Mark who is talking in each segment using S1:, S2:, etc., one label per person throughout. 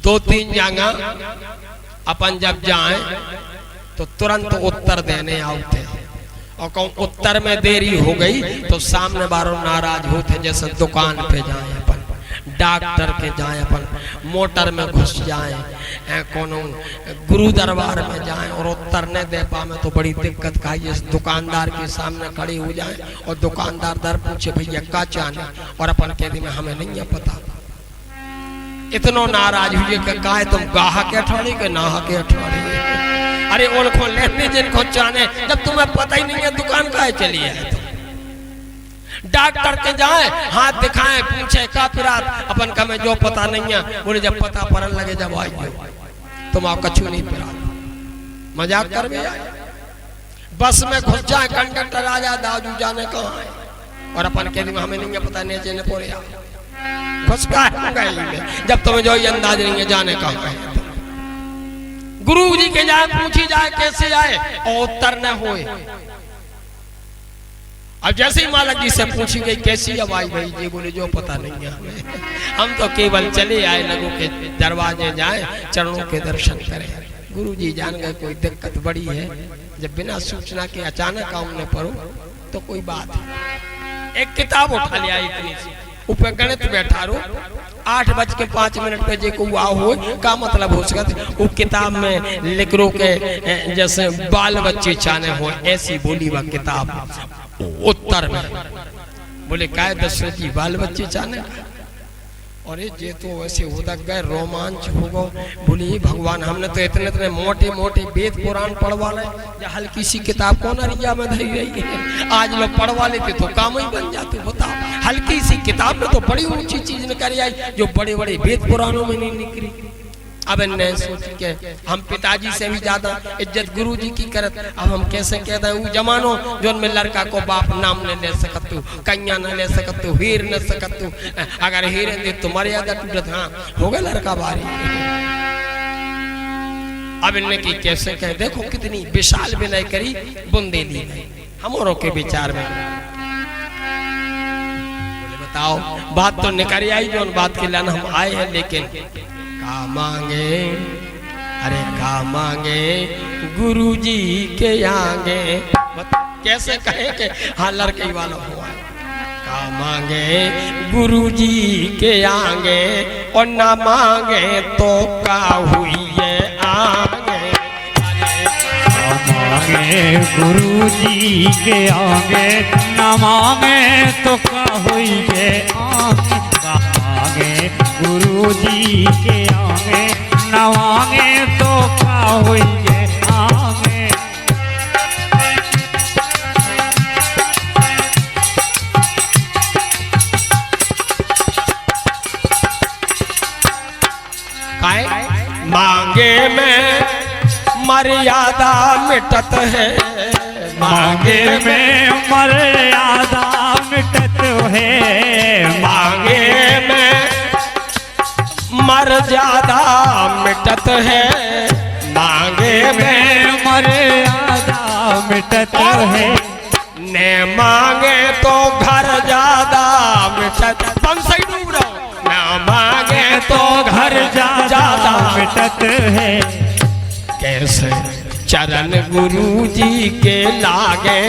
S1: 2-3 जगह अपन जब जाए तो तुरंत उत्तर देने आते, और कहूँ उत्तर में देरी हो गई तो सामने बारों नाराज होते। जैसे दुकान पे जाए अपन, डॉक्टर के जाए अपन, मोटर में घुस जाए, कोनो गुरु दरबार में जाए और उत्तर न दे पाए तो बड़ी दिक्कत का। इस दुकानदार के सामने खड़ी हो जाए और दुकानदार दर पूछे भैया का चाहने, और अपन कह दी में हमें नहीं है पता। इतनो नाराज हुए कि का तुम गाह के अठवाड़ी के नाह के अठवाड़ी। अरे उनको लेने जिनको चाहने, जब तुम्हें पता ही नहीं है दुकान का है चली है। डॉक्टर के जाए हाथ दिखाएं पूछे का फिरात, अपन का में जो पता नहीं है। बोले जब पता पड़न लगे जब आई तुम आप कछु नहीं फिरा, मजाक कर भी आए। बस में घुस जाए कंडक्टर आ जाए दादू जाने कहाँ है, और अपन के लिए हमें नहीं है पता नहीं चेने पोरे घुस का जब तुम्हें जो अंदाज नहीं है जाने कहाँ है। गुरु जी के जाए पूछी जाए कैसे जाए और उत्तर न होए। अब जैसे ही मालक जी से पूछी गई कैसी आवाज भाई जी, बोले जो पता नहीं है हमें, हम तो केवल चले आए लोगों के दरवाजे जाए चरणों के दर्शन करें। गुरु जी जान गए कोई दिक्कत बड़ी है, जब बिना सूचना के अचानक आने पड़ो तो कोई बात है। एक किताब उठा लिया इतनी सी, ऊपर गणित बैठा रो 8:05 पे जे को आओ हो का मतलब हो सकत। वो किताब में लिख रो के जैसे बाल बच्चे चाने हो ऐसी बोली वह किताब। उत्तर में बोले काय दशरथ जी बाल बच्चे चाने, और ये तो वैसे होता गए रोमांच हो गो। बोली भगवान हमने तो इतने इतने मोटे मोटे वेद पुराण पढ़वा ले, या हल्की सी किताब कौन अरिया में धरी रही है। आज लोग पढ़वा लेते तो काम ही बन जाते। बताओ हल्की सी किताब में तो बड़ी ऊंची चीज निकल आई जो बड़े बड़े वेद पुराणों में नहीं निकली। अब इन्हें सोच के हम पिताजी से भी ज्यादा इज्जत गुरु जी की करत। अब हम कैसे कहते हैं वो जमानो जो में लड़का को बाप नाम न ले सकत तू, कन्या न ले सकत तू, हीर न सकत तू। अगर हीर दे तो मर्यादा टूटत। हाँ हो गया लड़का बारी। अब इन्हें की कैसे कहे, देखो कितनी विशाल विनय करी बुंदे दी हमारों के विचार में। बोले बताओ बात तो निकल आई जो बात के लाने हम आए हैं, लेकिन का मांगे, अरे का मांगे गुरु जी के आगे। कैसे कहे कि हाँ लड़के वाला हुआ। का मांगे गुरु जी के आगे और ना मांगे तो का हुई है आगे।
S2: मांगे गुरु जी के आगे ना मांगे तो का हुई है आगे। मांगे गुरु जी के आगे न मांगे तो क्या हुई है आगे।
S1: मांगे में मर्यादा मिटत है,
S2: मांगे में मर्यादा मिटत है।
S1: मांगे में मर्यादा मिटत है, मांगे में
S2: मर्यादा मिटत है।
S1: ने मांगे तो घर ज्यादा मिटत। बंसई डूब रहा हूं। न मांगे तो घर ज्यादा
S2: मिटत है।
S1: कैसे चरण गुरु जी के लागे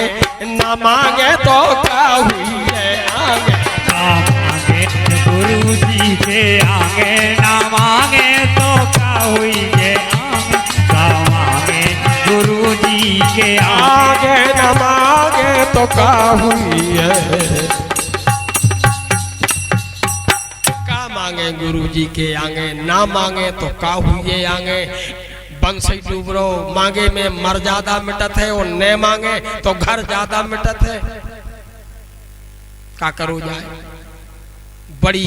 S1: न मांगे तो क्या हुई है आगे।
S2: मांगे गुरु जी के आगे ना मांगे तो क्या हुई है आगे। मांगे गुरु जी के
S1: आगे न मांगे तो क्या हुई है। का मांगे गुरु जी के आगे ना मांगे तो क्या हुई है आगे। बंसई डूब रो मांगे में मर्यादा मिटत है और न मांगे तो घर ज्यादा मिटत है। का करो जाए बड़ी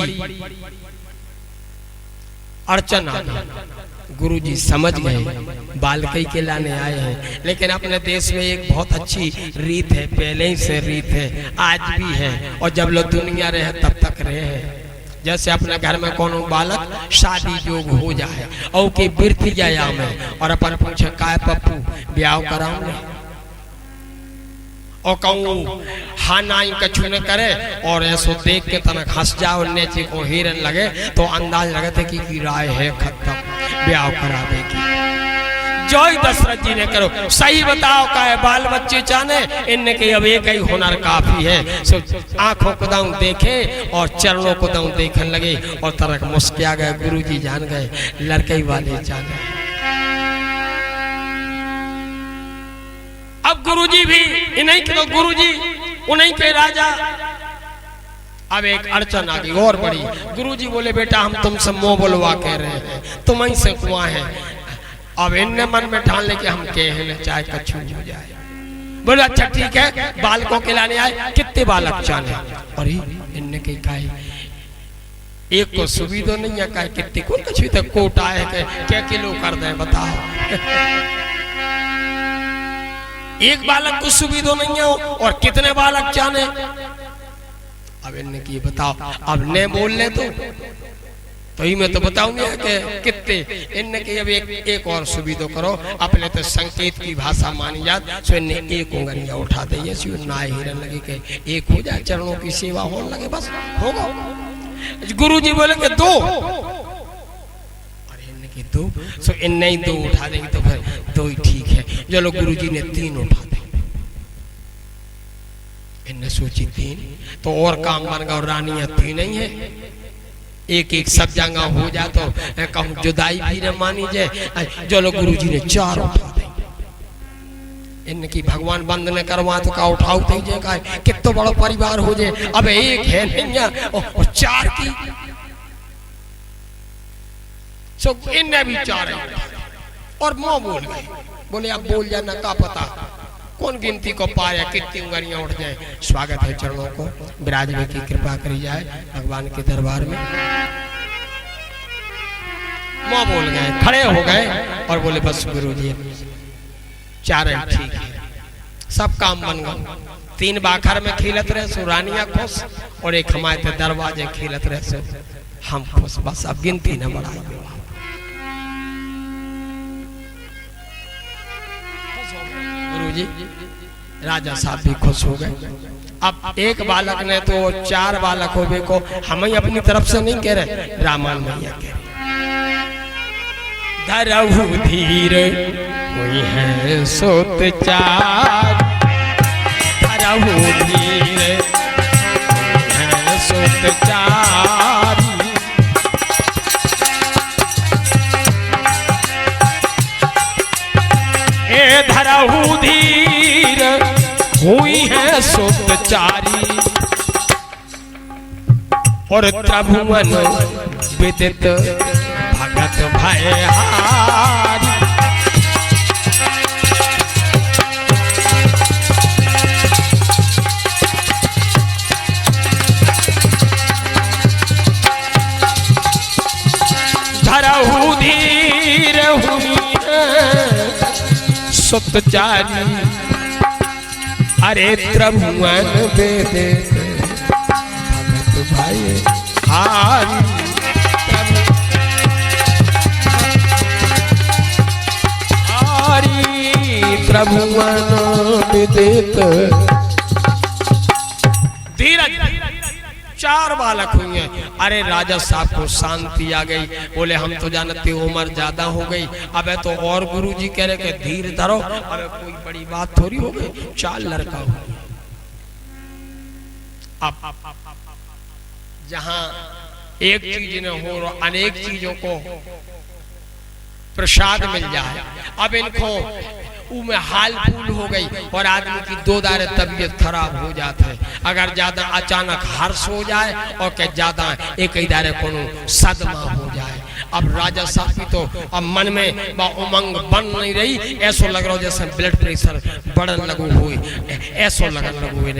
S1: अड़चन आ गई। गुरु जी समझ गए बालकई के लाने आए हैं, लेकिन अपने देश में एक बहुत अच्छी रीत है, पहले ही से रीत है, आज भी है और जब लोग दुनिया रहे तब तक रहे हैं। जैसे अपने घर में कोनो बालक शादी जोग हो जाए और के बिरती जाया में और अपन पूछे काय पप्पू ब्याह कराऊं और कहूँ हाँ नाई कछु न करे और ऐसो देख के तनक हंस जाओ नेचे को हिरन लगे तो अंदाज लगे थे कि राय है खत्म। ब्याह करावेगी। जोई दशरथ जी ने करो सही बताओ का है बाल बच्चे चाने इनने के अब एक ही हुनर काफी है। सो आंखों को दाऊं देखे और चरणों को दाऊं देखने लगे और तरक मुस्किया गए। गुरुजी जान गए लड़के वाले जाने। अब गुरुजी भी इन्हीं के तो गुरुजी उन्हीं के राजा। अब एक अड़चन आ गई और बड़ी। गुरुजी बोले बेटा हम तुमसे मुंह बोलवा कह रहे हैं, तुम ही से कुआं है। अब इनने मन में ठान ले कि हम कहे चाहे कछु हो जाए। बोले अच्छा ठीक है बालकों के लाने आए कितने बालक चाहे। और इनने कही कहा एक को सुविधो नहीं है कहा कितने को कछु तक कोट आए क्या किलो कर दे बताओ। एक बालक को सुविधो नहीं है और कितने बालक चाहे। अब इनने की बताओ अब ने बोल ले तो ही मैं तो बताऊंगा कि कितने। इनने के अब एक और सुविधो करो अपने तो संकेत की भाषा मानी जात। सो इनने एक उंगलियां उठा दी ना हिरन लगे के एक हो जाए चरणों की सेवा होने लगे बस होगा। गुरुजी बोले कि दो। अरे इनने की दो। सो इनने ही दो उठा देंगे तो फिर दो ही ठीक है। चलो गुरुजी ने तीन उठा दे। इनने सोची तीन तो और काम बन गया और रानियां तीन ही है। एक एक सब जगह हो जा तो कहूं जुदाई भी न मानी जाए। जो लोग गुरुजी ने चार उठा दे। इनकी भगवान बंद ने करवा तो का उठाओ थे जे का कितना बड़ा परिवार हो जाए। अब एक है नहीं और चार की सो इनने भी चार और मुंह बोल गए। बोले अब बोल जाना का पता कौन गिनती को पाया कितनी उंगलियां उठ जाए। स्वागत है चरणों को विराजने की कृपा करी जाए भगवान के दरबार में। मुंह बोल गए खड़े हो गए और बोले बस गुरुजी चार ठीक है सब काम बन गए। तीन बाखर में खिलत रहे सो रानियां खुश और एक हमारे दरवाजे खिलत रहे सो हम खुश। बस अब गिनती न बढ़ाई। गुरुजी राजा साहब भी खुश हो गए। अब एक बालक ने तो चार बालक होवे को हम ही अपनी तरफ से नहीं कह रहे रामायण मैया कह रहे। धरहु धीर कोई है सोत चार। धरहु धीर कोई है सोत चार। ए धरहु धीर हुई है सुतचारी और त्रिभुवन विदित भगत भयहारी। धरहु धीर हुई सुतचारी अरे त्रिभुवन विदित भगत भयहारी। त्रिभुवन विदित धीरज। चार बालक हुए हैं। अरे राजा साहब को शांति आ गई। बोले हम तो जानते उम्र ज्यादा हो गई अब तो और गुरुजी कह रहे कि धीर धरो। अब कोई बड़ी बात थोड़ी हो गई चार लड़का हो। अब जहां एक चीज न हो अनेक चीजों को प्रसाद मिल जाए। अब इनको में हाल फूल हो गई और आदमी की दो दारे तबीयत खराब हो जाते है। अगर ज्यादा अचानक हर्ष हो जाए और क्या ज्यादा एक ही दारे को सदमा हो जाए। अब राजा साहब की तो अब मन में उमंग बन नहीं रही। ऐसो लग रहा हो जैसे ब्लड प्रेशर बढ़न लगू हुई ऐसो लगन लगू हुई।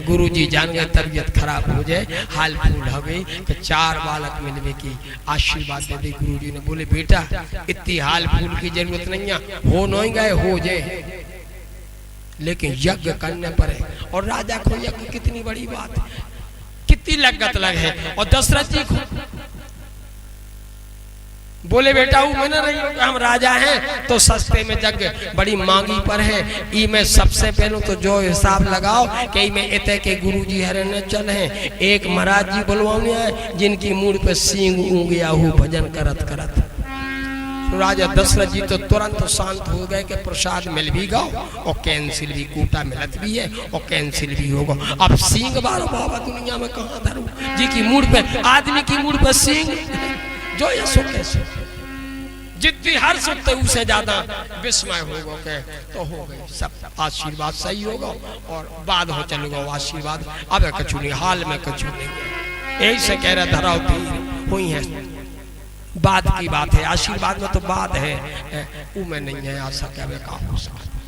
S1: गुरुजी जान गए तबीयत खराब हो जाए हाल फूल हो गई कि चार बालक मिलने की आशीर्वाद दे दी। गुरुजी ने बोले बेटा इतनी हाल फूल की जरूरत नहीं है हो नहीं गए हो जाए लेकिन यज्ञ करने पर है। और राजा को यज्ञ कितनी बड़ी बात है कितनी लगत लग है। और दशरथ जी को बोले बेटा वो मैंने रही हो हम राजा हैं तो सस्ते में यज्ञ बड़ी मांगी पर है। ई में सबसे पहले तो जो हिसाब लगाओ कि में इतने के गुरुजी हरे न चल हैं। एक महाराज जी बुलवाने आए जिनकी मूड पे सींग ऊँग गया हो भजन करत करत तो राजा दशरथ जी तो तुरंत शांत हो गए कि प्रसाद मिल भी गो और कैंसिल भी, कूटा मिलत भी है और कैंसिल भी होगा। अब सींग बारो बाबा दुनिया में कहाँ धरू जी की मूड पे, आदमी की मूड पे सींग जो ये सो कैसे जितनी हर्ष होते उससे ज्यादा विस्मय होगा के तो हो गई सब आशीर्वाद सही होगा और बाद हो चलेगा आशीर्वाद। अब कछु नहीं, हाल में कछु नहीं है। यही से कह रहा धराव हुई है, बाद की बात है, आशीर्वाद में तो बाद है वो में नहीं है आ सके का हो सकता।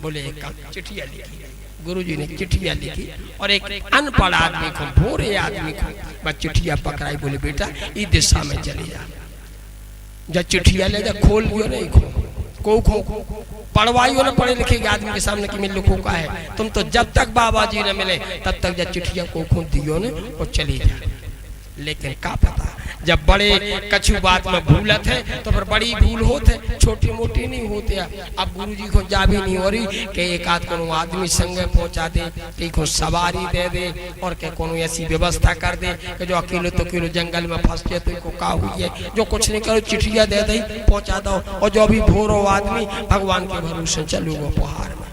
S1: बोले एक चिट्ठिया लिखी, गुरुजी ने चिट्ठिया लिखी और एक अनपढ़ आदमी को, भोरे आदमी को बस चिट्ठिया पकड़ाई। बोले बेटा इस दिशा में चले जा, जब चिट्ठिया ले जा खोल लियो नहीं खो पढ़वाइयो ना पढ़े लिखे आदमी के सामने कि मैं लिखो का है। तुम तो जब तक बाबा जी न मिले तब तक जब चिट्ठिया को खून दियो ने और चली जा। लेकिन का पता जब बड़े कछु बात में भूलत है तो फिर बड़ी भूल होते, छोटी मोटी नहीं होते। अब गुरुजी को जा भी नहीं हो रही कि एक आध को आदमी संगे पहुंचा दे, कि को सवारी दे दे और के कोनो ऐसी व्यवस्था कर दे कि जो अकेले तो किलो जंगल में फंस गए तो को का हुई है। जो कुछ नहीं करो चिट्ठिया दे दे पहुंचा दो और जो भी भोरो आदमी भगवान के भरोसे चलूंगा पहाड़ में।